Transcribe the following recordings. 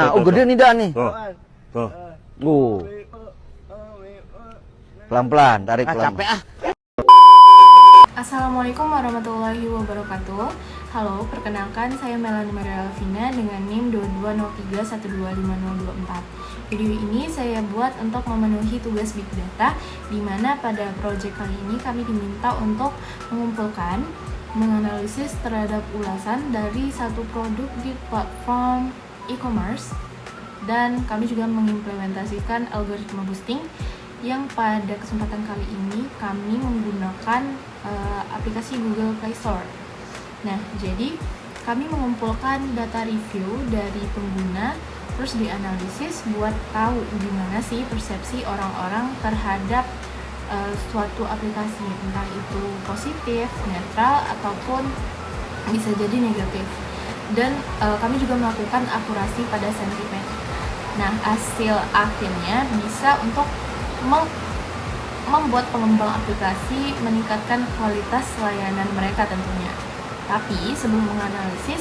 Nah, oh gede nih dah nih. Tuh. Pelan-pelan, tarik pelan. Capek ah. Assalamualaikum warahmatullahi wabarakatuh. Halo, perkenalkan saya Melanie Maria Alvina dengan NIM 2203125024. Video ini saya buat untuk memenuhi tugas Big Data, di mana pada proyek kali ini kami diminta untuk mengumpulkan, menganalisis terhadap ulasan dari satu produk di platform e-commerce, dan kami juga mengimplementasikan algoritma boosting yang pada kesempatan kali ini kami menggunakan aplikasi Google Play Store. Nah, jadi kami mengumpulkan data review dari pengguna, terus dianalisis buat tahu gimana sih persepsi orang-orang terhadap suatu aplikasi, entah itu positif, netral, ataupun bisa jadi negatif. Dan kami juga melakukan akurasi pada sentimen. Nah, hasil akhirnya bisa untuk membuat pengembang aplikasi meningkatkan kualitas layanan mereka tentunya. Tapi sebelum menganalisis,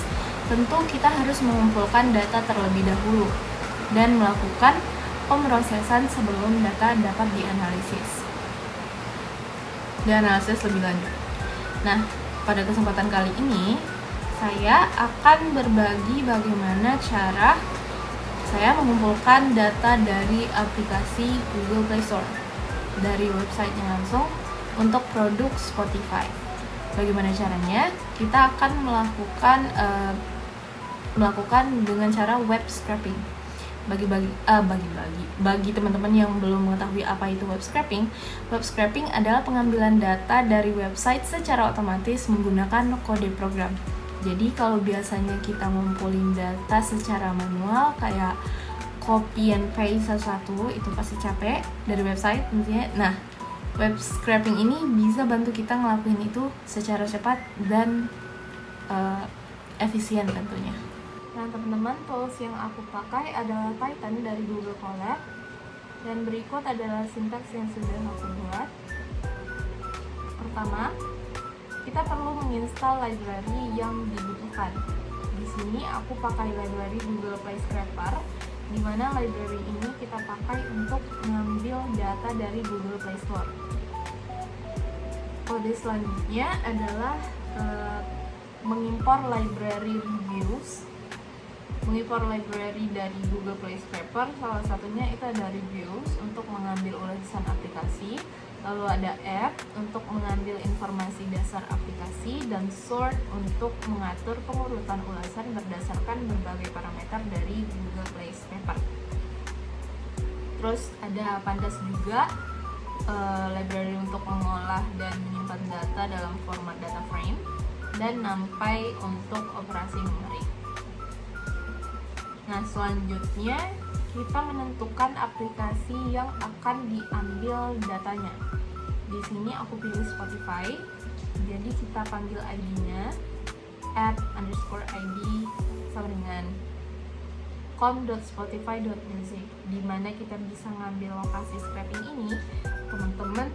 tentu kita harus mengumpulkan data terlebih dahulu dan melakukan pemrosesan sebelum data dapat dianalisis lebih lanjut. Nah, pada kesempatan kali ini saya akan berbagi bagaimana cara saya mengumpulkan data dari aplikasi Google Play Store dari websitenya langsung untuk produk Spotify. Bagaimana caranya? Kita akan melakukan dengan cara web scraping. Bagi teman-teman yang belum mengetahui apa itu web scraping adalah pengambilan data dari website secara otomatis menggunakan kode program. Jadi kalau biasanya kita ngumpulin data secara manual kayak copy and paste satu-satu, itu pasti capek dari website tentunya. Nah, web scraping ini bisa bantu kita ngelakuin itu secara cepat dan efisien tentunya. Nah, teman-teman, tools yang aku pakai adalah Python dari Google Colab, dan berikut adalah sintaks yang sudah aku buat. Pertama, kita perlu menginstal library yang dibutuhkan. Di sini aku pakai library Google Play Scraper, di mana library ini kita pakai untuk mengambil data dari Google Play Store. Kode selanjutnya adalah mengimpor library reviews. Mengimpor library dari Google Play Scraper, salah satunya itu ada reviews untuk mengambil ulasan aplikasi, lalu ada app untuk mengambil informasi dasar aplikasi, dan sort untuk mengatur pengurutan ulasan berdasarkan berbagai parameter dari Google Play Scraper. Terus ada Pandas juga, library untuk mengolah dan menyimpan data dalam format data frame, dan NumPy untuk operasi numerik. Nah, selanjutnya kita menentukan aplikasi yang akan diambil datanya. Di sini aku pilih Spotify, jadi kita panggil ID-nya @_id sama dengan com.spotify.music, di mana kita bisa ngambil lokasi scraping ini. Teman-teman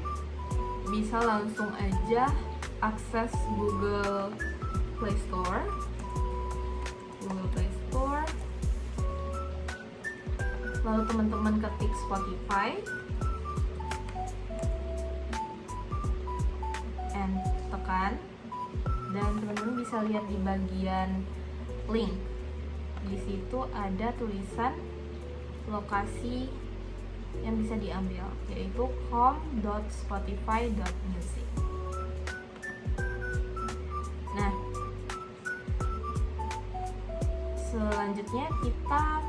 bisa langsung aja akses Google Play Store, lalu teman-teman ketik Spotify and tekan, dan teman-teman bisa lihat di bagian link. Di situ ada tulisan lokasi yang bisa diambil, yaitu com.spotify.music. Nah, selanjutnya kita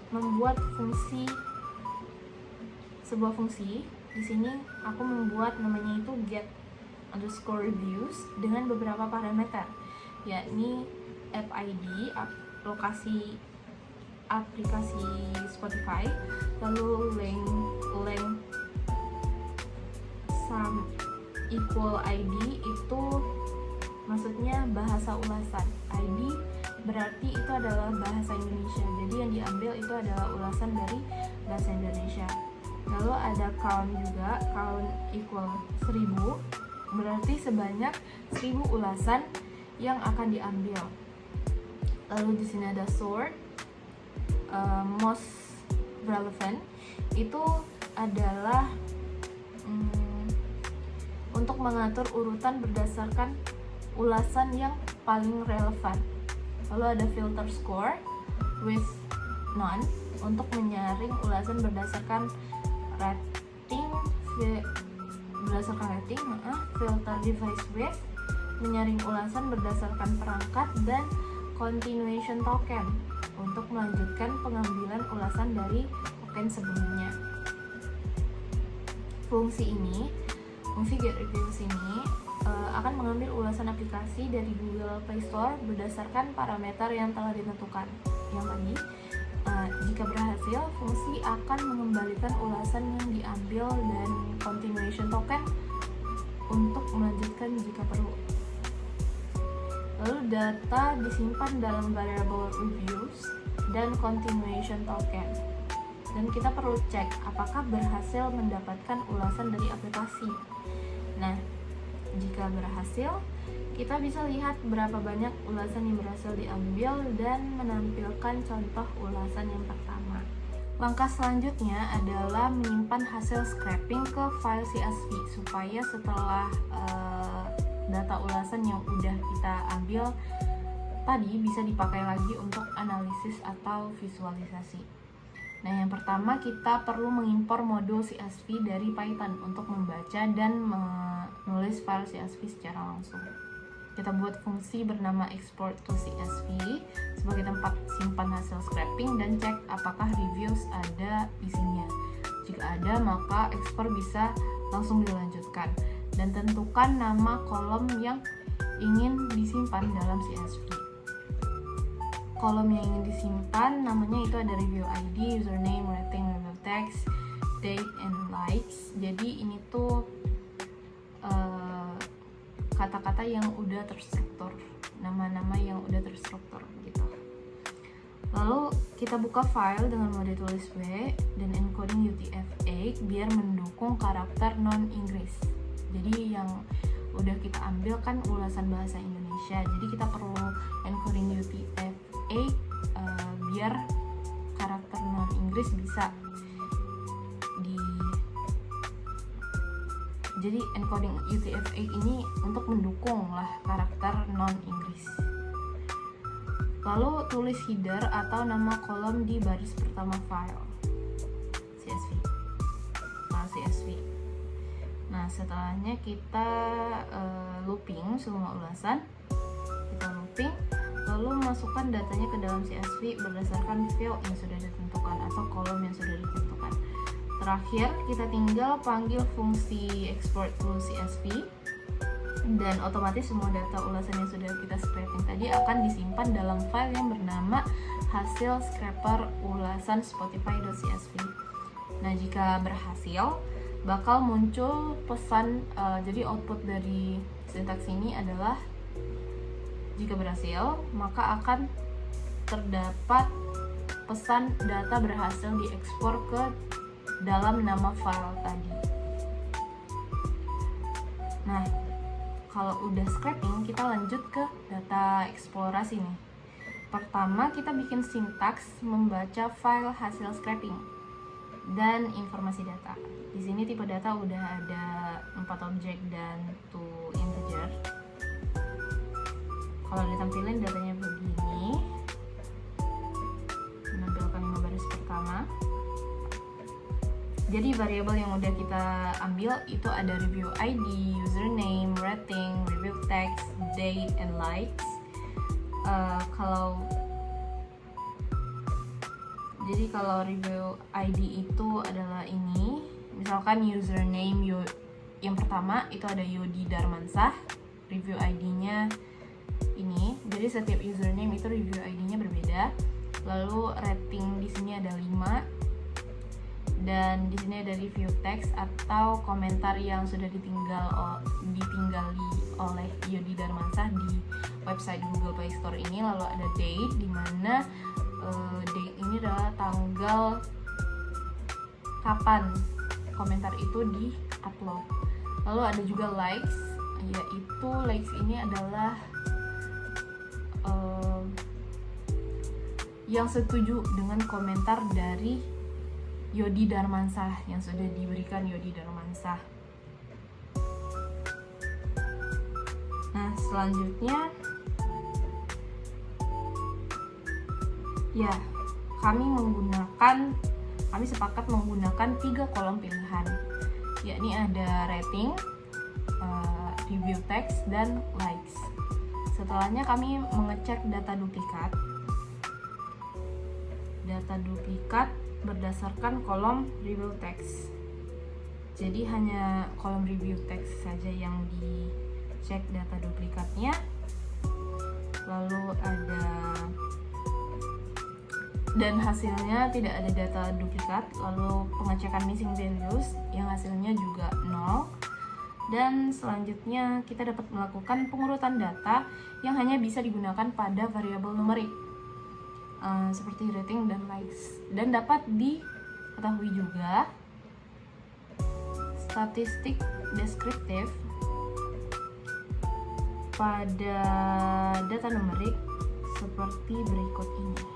membuat sebuah fungsi. Di sini aku membuat namanya itu get_reviews dengan beberapa parameter, yakni app ID, lokasi aplikasi Spotify, lalu length sum equal ID, itu maksudnya bahasa ulasan. ID berarti itu adalah bahasa Indonesia, jadi yang diambil itu adalah ulasan dari bahasa Indonesia. Lalu ada count juga, count equal 1000, berarti sebanyak 1000 ulasan yang akan diambil. Lalu di sini ada sort, most relevant itu adalah untuk mengatur urutan berdasarkan ulasan yang paling relevan. Lalu ada filter score with none untuk menyaring ulasan berdasarkan rating, filter device with menyaring ulasan berdasarkan perangkat, dan continuation token untuk melanjutkan pengambilan ulasan dari token sebelumnya. Fungsi get reviews ini akan mengambil ulasan aplikasi dari Google Play Store berdasarkan parameter yang telah ditentukan. Yang tadi, jika berhasil, fungsi akan mengembalikan ulasan yang diambil dan continuation token untuk melanjutkan jika perlu. Lalu data disimpan dalam variable reviews dan continuation token. Dan kita perlu cek apakah berhasil mendapatkan ulasan dari aplikasi. Nah, jika berhasil, kita bisa lihat berapa banyak ulasan yang berhasil diambil dan menampilkan contoh ulasan yang pertama. Langkah selanjutnya adalah menyimpan hasil scraping ke file CSV supaya setelah data ulasan yang udah kita ambil tadi bisa dipakai lagi untuk analisis atau visualisasi. Nah, yang pertama kita perlu mengimpor modul CSV dari Python untuk membaca dan menulis file CSV secara langsung. Kita buat fungsi bernama export to CSV sebagai tempat simpan hasil scraping dan cek apakah reviews ada isinya. Jika ada, maka ekspor bisa langsung dilanjutkan. Dan tentukan nama kolom yang ingin disimpan dalam CSV. Kolom yang ingin disimpan namanya itu ada review ID, username, rating, review text, date, and likes. Jadi ini tuh kata-kata yang udah terstruktur, nama-nama yang udah terstruktur gitu. Lalu kita buka file dengan mode tulis W dan encoding UTF-8 biar mendukung karakter non-Inggris. Jadi yang udah kita ambil kan ulasan bahasa Indonesia, jadi kita perlu encoding UTF-8 biar karakter non-Inggris bisa jadi encoding UTF-8 ini untuk mendukung lah karakter non-Inggris. Lalu tulis header atau nama kolom di baris pertama file CSV. Nah, setelahnya kita looping semua ulasan, lalu masukkan datanya ke dalam CSV berdasarkan field yang sudah ditentukan atau kolom yang sudah ditentukan. Terakhir, kita tinggal panggil fungsi export to CSV dan otomatis semua data ulasan yang sudah kita scraping tadi akan disimpan dalam file yang bernama hasil scraper ulasan spotify.csv. Nah, jika berhasil, bakal muncul pesan, jadi output dari sintaks ini adalah jika berhasil, maka akan terdapat pesan data berhasil diekspor ke dalam nama file tadi. Nah, kalau udah scraping, kita lanjut ke data eksplorasi nih. Pertama, kita bikin sintaks membaca file hasil scraping dan informasi data. Di sini tipe data udah ada 4 objek dan 2 integer. Kalau ditampilin datanya begini, menampilkan 5 baris pertama. Jadi variabel yang udah kita ambil itu ada review ID, username, rating, review text, date, and likes. Kalau review ID itu adalah ini, misalkan username yang pertama itu ada Yodi Darmansah, review ID-nya ini. Jadi setiap username itu review ID-nya berbeda. Lalu rating di sini ada 5. Dan di sini ada review text atau komentar yang sudah ditinggali oleh Yodi Darmansah di website Google Play Store ini. Lalu ada date, di mana date ini adalah tanggal kapan komentar itu di-upload. Lalu ada juga likes, yaitu likes ini adalah yang setuju dengan komentar dari Yodi Darmansah yang sudah diberikan Yodi Darmansah. Nah, selanjutnya ya, kami sepakat menggunakan 3 kolom pilihan, yakni ada rating, review text, dan likes. Setelahnya kami mengecek data duplikat berdasarkan kolom review text. Jadi hanya kolom review text saja yang dicek data duplikatnya. Lalu dan hasilnya tidak ada data duplikat. Lalu pengecekan missing values yang hasilnya juga 0. Dan selanjutnya kita dapat melakukan pengurutan data yang hanya bisa digunakan pada variabel numerik seperti rating dan likes. Dan dapat diketahui juga statistik deskriptif pada data numerik seperti berikut ini.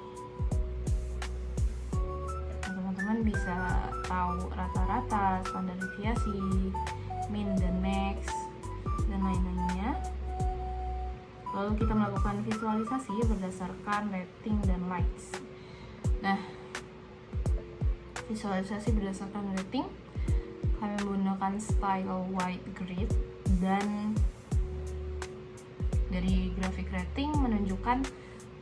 Teman-teman bisa tahu rata-rata, standar deviasi, min dan max, dan lain-lainnya. Lalu kita melakukan visualisasi berdasarkan rating dan likes. Nah, visualisasi berdasarkan rating, kami menggunakan style white grid, dan dari grafik rating menunjukkan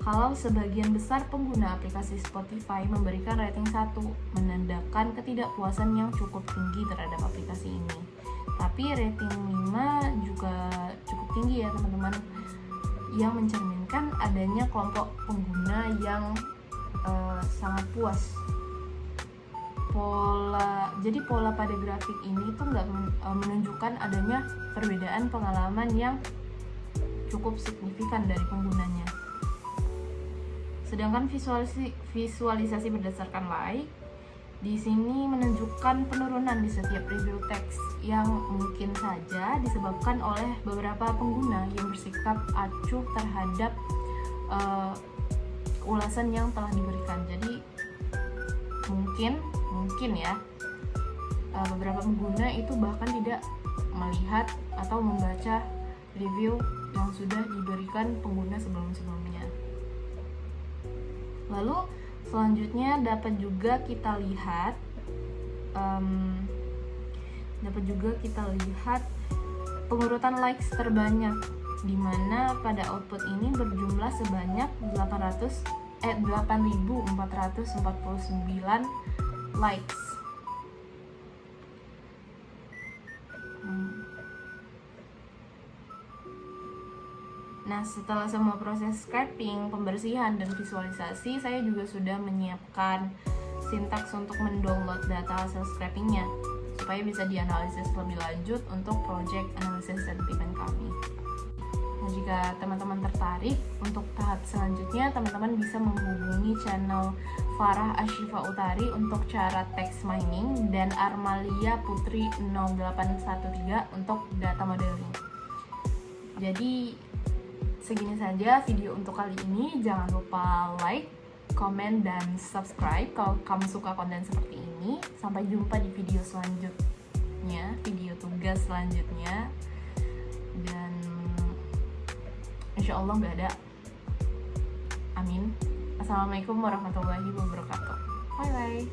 kalau sebagian besar pengguna aplikasi Spotify memberikan rating 1, menandakan ketidakpuasan yang cukup tinggi terhadap aplikasi ini. Tapi rating 5 juga cukup tinggi ya teman-teman, yang mencerminkan adanya kelompok pengguna yang sangat puas. Jadi pola pada grafik ini tuh nggak menunjukkan adanya perbedaan pengalaman yang cukup signifikan dari penggunanya. Sedangkan visualisasi berdasarkan like di sini menunjukkan penurunan di setiap review text yang mungkin saja disebabkan oleh beberapa pengguna yang bersikap acuh terhadap ulasan yang telah diberikan. Jadi mungkin ya beberapa pengguna itu bahkan tidak melihat atau membaca review yang sudah diberikan pengguna sebelum-sebelumnya. Lalu selanjutnya dapat juga kita lihat pengurutan likes terbanyak, di mana pada output ini berjumlah sebanyak 8.449 likes. Nah, setelah semua proses scraping, pembersihan, dan visualisasi, saya juga sudah menyiapkan sintaks untuk mendownload data hasil scrapingnya supaya bisa dianalisis lebih lanjut untuk project analysis sentiment kami. Nah, jika teman-teman tertarik untuk tahap selanjutnya, teman-teman bisa menghubungi channel Farah Ashifa Utari untuk cara text mining dan Armalia Putri 0813 untuk data modeling. Jadi segini saja video untuk kali ini. Jangan lupa like, komen, dan subscribe kalau kamu suka konten seperti ini. Sampai jumpa di video selanjutnya, video tugas selanjutnya. Dan insya Allah nggak ada. Amin. Assalamualaikum warahmatullahi wabarakatuh. Bye bye.